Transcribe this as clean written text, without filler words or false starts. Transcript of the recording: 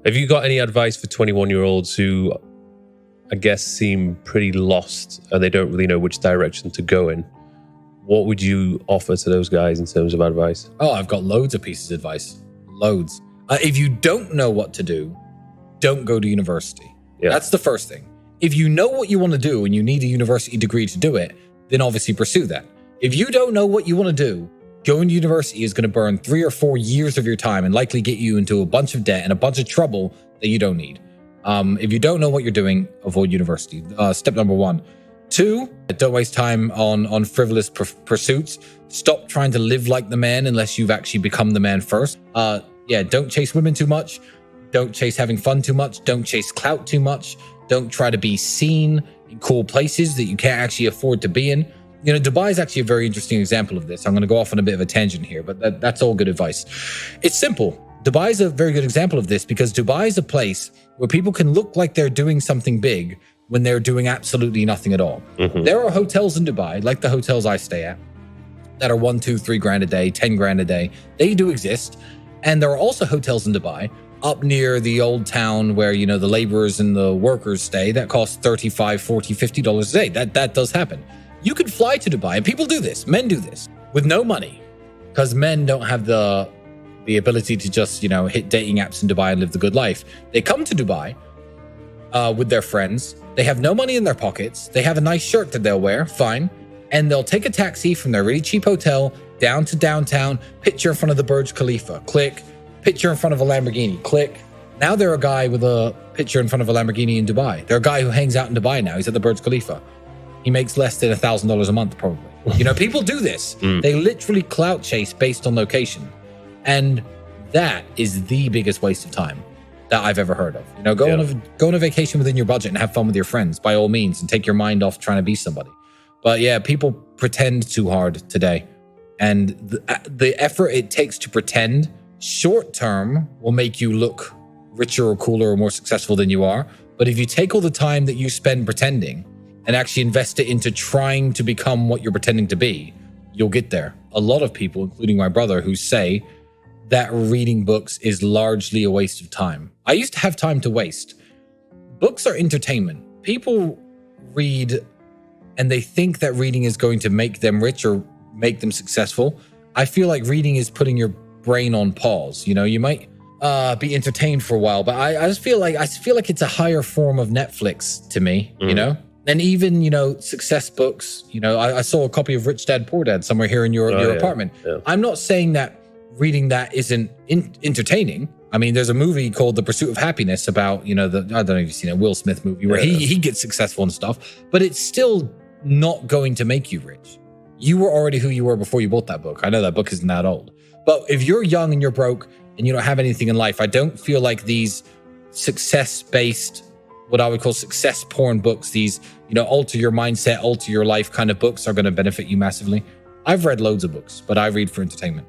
Have you got any advice for 21-year-olds who, I guess, seem pretty lost and they don't really know which direction to go in? What would you offer to those guys in terms of advice? Oh, I've got loads of pieces of advice. Loads. If you don't know what to do, don't go to university. Yeah. That's the first thing. If you know what you want to do and you need a university degree to do it, then obviously pursue that. If you don't know what you want to do, going to university is going to burn 3 or 4 years of your time and likely get you into a bunch of debt and a bunch of trouble that you don't need. If you don't know what you're doing, avoid university. Step number 1. 2, don't waste time on frivolous pursuits. Stop trying to live like the man unless you've actually become the man first. Don't chase women too much. Don't chase having fun too much. Don't chase clout too much. Don't try to be seen in cool places that you can't actually afford to be in. You know, Dubai is actually a very interesting example of this. I'm going to go off on a bit of a tangent here, but that's all good advice. It's simple. Dubai is a very good example of this because Dubai is a place where people can look like they're doing something big when they're doing absolutely nothing at all. Mm-hmm. There are hotels in Dubai, like the hotels I stay at, that are 1, 2, 3 grand a day, 10 grand a day. They do exist. And there are also hotels in Dubai up near the old town where, you know, the laborers and the workers stay that cost $35, $40, $50 a day. That does happen. You could fly to Dubai, and people do this. Men do this with no money because men don't have the ability to just, you know, hit dating apps in Dubai and live the good life. They come to Dubai with their friends. They have no money in their pockets. They have a nice shirt that they'll wear, fine. And they'll take a taxi from their really cheap hotel down to downtown, picture in front of the Burj Khalifa, click, picture in front of a Lamborghini, click. Now they're a guy with a picture in front of a Lamborghini in Dubai. They're a guy who hangs out in Dubai now. He's at the Burj Khalifa. He makes less than $1,000 a month, probably. You know, people do this. They literally clout chase based on location. And that is the biggest waste of time that I've ever heard of. You know, go on a vacation within your budget and have fun with your friends, by all means, and take your mind off trying to be somebody. But yeah, people pretend too hard today. And the effort it takes to pretend short term will make you look richer or cooler or more successful than you are. But if you take all the time that you spend pretending and actually invest it into trying to become what you're pretending to be, you'll get there. A lot of people, including my brother, who say that reading books is largely a waste of time. I used to have time to waste. Books are entertainment. People read and they think that reading is going to make them rich or make them successful. I feel like reading is putting your brain on pause. You know, you might be entertained for a while, but I just feel like it's a higher form of Netflix to me, you know? And even, you know, success books, you know, I saw a copy of Rich Dad, Poor Dad somewhere here in your apartment. Yeah. I'm not saying that reading that isn't entertaining. I mean, there's a movie called The Pursuit of Happiness about, you know, I don't know if you've seen a Will Smith movie where he gets successful and stuff, but it's still not going to make you rich. You were already who you were before you bought that book. I know that book isn't that old. But if you're young and you're broke and you don't have anything in life, I don't feel like these success-based, what I would call success porn books, these, you know, alter your mindset, alter your life kind of books are going to benefit you massively. I've read loads of books, but I read for entertainment.